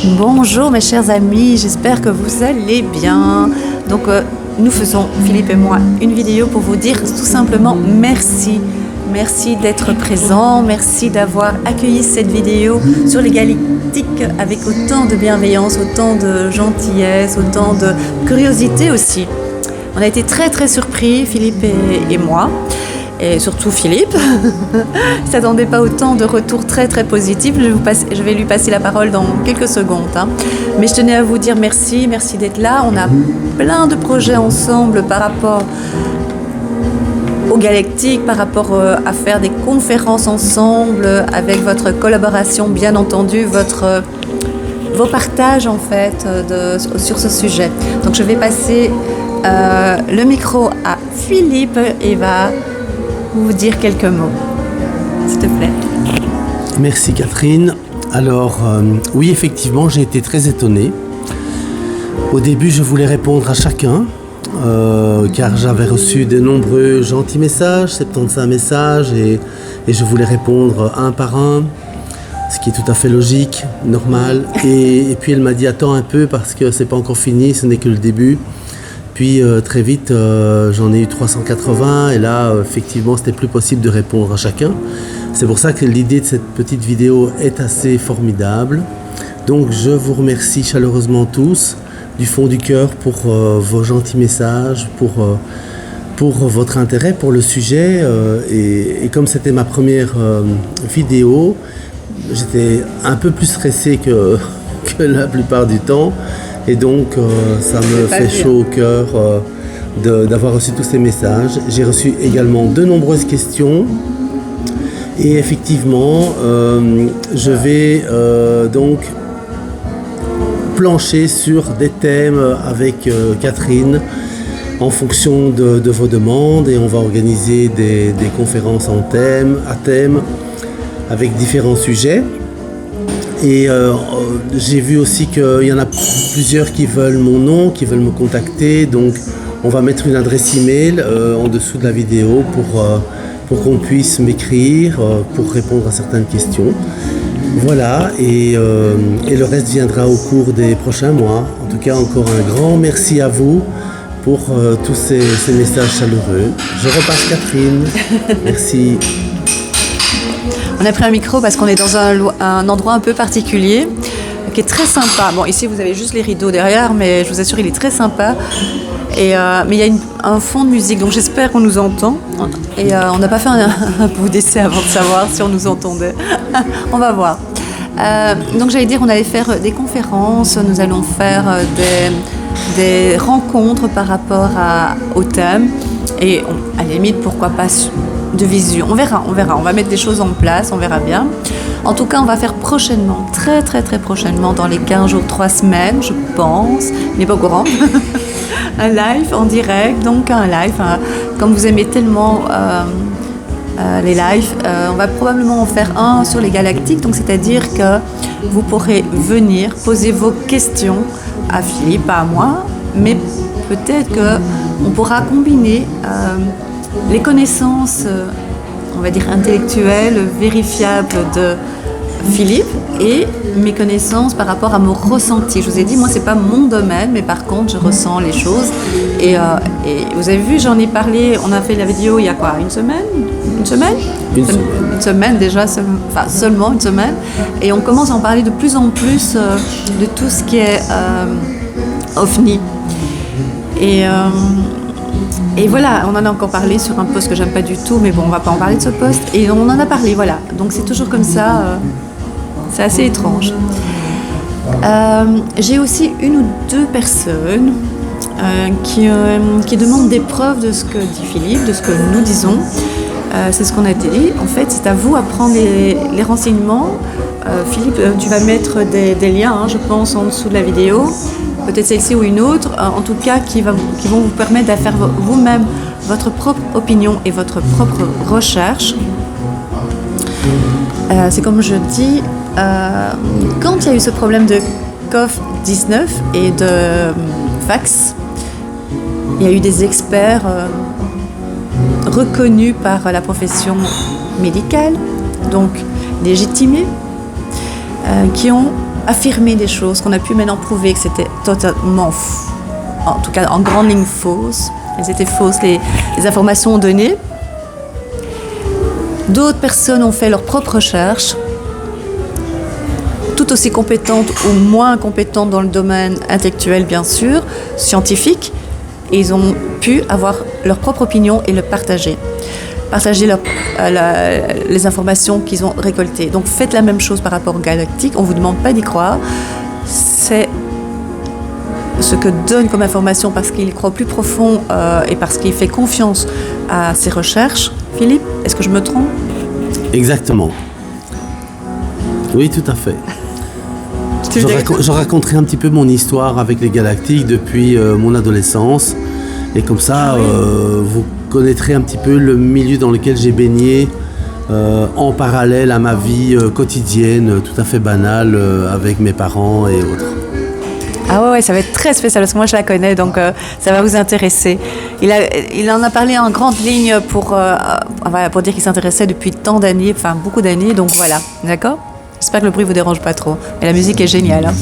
Bonjour mes chers amis, j'espère que vous allez bien. Donc nous faisons, Philippe et moi, une vidéo pour vous dire tout simplement merci. Merci d'être présent, merci d'avoir accueilli cette vidéo sur l'égalité avec autant de bienveillance, autant de gentillesse, autant de curiosité aussi. On a été très très surpris, Philippe et moi. Et surtout Philippe, ne s'attendait pas autant de retours très très positifs. Je vais lui passer la parole dans quelques secondes. Mais je tenais à vous dire merci d'être là. On a plein de projets ensemble par rapport au Galactique, par rapport à faire des conférences ensemble, avec votre collaboration bien entendu, vos partages en fait sur ce sujet. Donc je vais passer le micro à Philippe et va vous dire quelques mots, s'il te plaît. Merci Catherine. Alors oui, effectivement, j'ai été très étonné. Au début, je voulais répondre à chacun, car j'avais reçu de nombreux gentils messages, 75 messages, et je voulais répondre un par un, ce qui est tout à fait logique, normal. Et puis elle m'a dit attends un peu parce que c'est pas encore fini, ce n'est que le début. Puis très vite, j'en ai eu 380 et là, effectivement, c'était plus possible de répondre à chacun. C'est pour ça que l'idée de cette petite vidéo est assez formidable. Donc, je vous remercie chaleureusement tous, du fond du cœur, pour vos gentils messages, pour votre intérêt pour le sujet. Et comme c'était ma première vidéo, j'étais un peu plus stressé que la plupart du temps. Et donc, ça me fait chaud au cœur d'avoir reçu tous ces messages. J'ai reçu également de nombreuses questions. Et effectivement, je vais donc plancher sur des thèmes avec Catherine en fonction de vos demandes. Et on va organiser des conférences à thème avec différents sujets. Et j'ai vu aussi qu'il y en a plusieurs qui veulent mon nom, qui veulent me contacter. Donc on va mettre une adresse email en dessous de la vidéo pour qu'on puisse m'écrire, pour répondre à certaines questions. Voilà, et le reste viendra au cours des prochains mois. En tout cas, encore un grand merci à vous pour tous ces messages chaleureux. Je repasse Catherine. Merci. On a pris un micro parce qu'on est dans un endroit un peu particulier qui est très sympa. Bon, ici vous avez juste les rideaux derrière, mais je vous assure il est très sympa. Mais il y a un fond de musique, donc j'espère qu'on nous entend. Et on n'a pas fait un bout d'essai avant de savoir si on nous entendait. On va voir. Donc j'allais dire, on allait faire des conférences, nous allons faire des rencontres par rapport au thème. Et à la limite, pourquoi pas de visu. On verra. On va mettre des choses en place, on verra bien. En tout cas, on va faire prochainement, très très très prochainement, dans les 15 jours, 3 semaines, je pense, mais pas au courant, un live en direct, donc un live, comme vous aimez tellement les lives, on va probablement en faire un sur les galactiques, donc c'est-à-dire que vous pourrez venir poser vos questions à Philippe, pas à moi, mais peut-être qu'on pourra combiner les connaissances, on va dire intellectuelles, vérifiables de Philippe et mes connaissances par rapport à mon ressenti. Je vous ai dit, moi, c'est pas mon domaine, mais par contre, je ressens les choses. Et vous avez vu, j'en ai parlé, on a fait la vidéo il y a quoi, une semaine Une semaine déjà, seulement une semaine. Et on commence à en parler de plus en plus de tout ce qui est OVNI. Et voilà, on en a encore parlé sur un post que j'aime pas du tout, mais bon, on va pas en parler de ce post. Et on en a parlé, voilà. Donc c'est toujours comme ça, c'est assez étrange. J'ai aussi une ou deux personnes qui demandent des preuves de ce que dit Philippe, de ce que nous disons. C'est ce qu'on a été dit. En fait, c'est à vous à prendre les renseignements. Philippe, tu vas mettre des liens, je pense, en dessous de la vidéo. Peut-être celle-ci ou une autre, en tout cas qui vont vous permettre de faire vous-même votre propre opinion et votre propre recherche. C'est comme je dis, quand il y a eu ce problème de COVID-19 et de fax, il y a eu des experts reconnus par la profession médicale, donc légitimés, qui ont affirmer des choses qu'on a pu maintenant prouver que c'était totalement, en tout cas en grande ligne fausses. Elles étaient fausses, les informations données. D'autres personnes ont fait leurs propres recherches, tout aussi compétentes ou moins compétentes dans le domaine intellectuel, bien sûr, scientifique, et ils ont pu avoir leur propre opinion et le partager les informations qu'ils ont récoltées. Donc faites la même chose par rapport au galactique, on ne vous demande pas d'y croire, c'est ce que donne comme information parce qu'il croit plus profond et parce qu'il fait confiance à ses recherches. Philippe, est-ce que je me trompe? Exactement. Oui, tout à fait. Je raconterai un petit peu mon histoire avec les galactiques depuis mon adolescence. Et comme ça, vous connaîtrez un petit peu le milieu dans lequel j'ai baigné en parallèle à ma vie quotidienne, tout à fait banale, avec mes parents et autres. Ah ouais, ça va être très spécial parce que moi je la connais, donc ça va vous intéresser. Il en a parlé en grande ligne pour dire qu'il s'intéressait depuis tant d'années, enfin beaucoup d'années, donc voilà, d'accord? J'espère que le bruit vous dérange pas trop. Et la musique est géniale. Hein.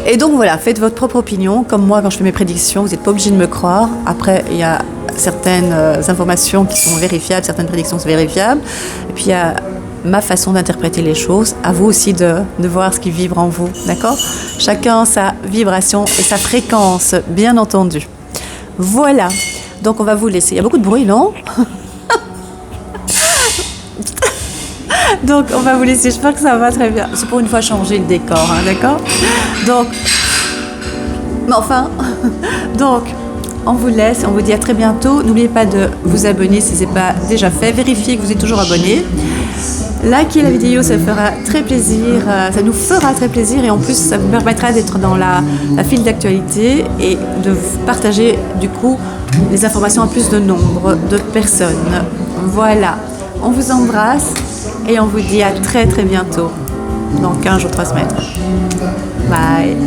Et donc voilà, faites votre propre opinion. Comme moi, quand je fais mes prédictions, vous n'êtes pas obligé de me croire. Après, il y a certaines informations qui sont vérifiables, certaines prédictions sont vérifiables. Et puis il y a ma façon d'interpréter les choses. À vous aussi de voir ce qui vibre en vous, d'accord? Chacun sa vibration et sa fréquence, bien entendu. Voilà. Donc on va vous laisser. Il y a beaucoup de bruit, non? Donc on va vous laisser, j'espère que ça va très bien. C'est pour une fois changer le décor, hein, d'accord? Donc, mais enfin, donc on vous laisse, on vous dit à très bientôt. N'oubliez pas de vous abonner si ce n'est pas déjà fait. Vérifiez que vous êtes toujours abonné. Likez la vidéo, ça fera très plaisir, ça nous fera très plaisir et en plus ça vous permettra d'être dans la file d'actualité et de partager du coup les informations à plus de nombre de personnes. Voilà, on vous embrasse. Et on vous dit à très très bientôt, dans 15 jours, 3 semaines. Bye.